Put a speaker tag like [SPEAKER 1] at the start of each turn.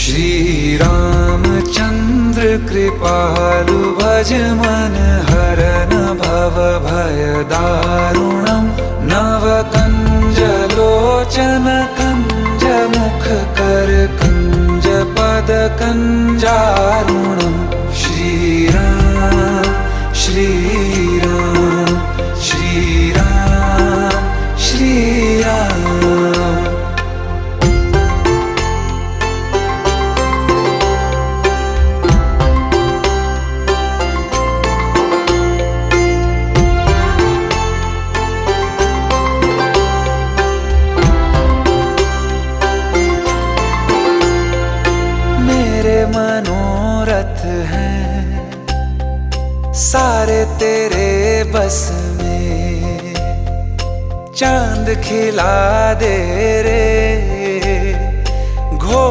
[SPEAKER 1] श्री रामचंद्र कृपालु भज मन हरन भव भय दारुणम नव कंज लोचन कंज मुख कर कंज पद कंजारुणम श्री राम श्री राम श्री राम श्री राम। मेरे मनोरथ हैं सारे तेरे बस में, चांद खिला दे रे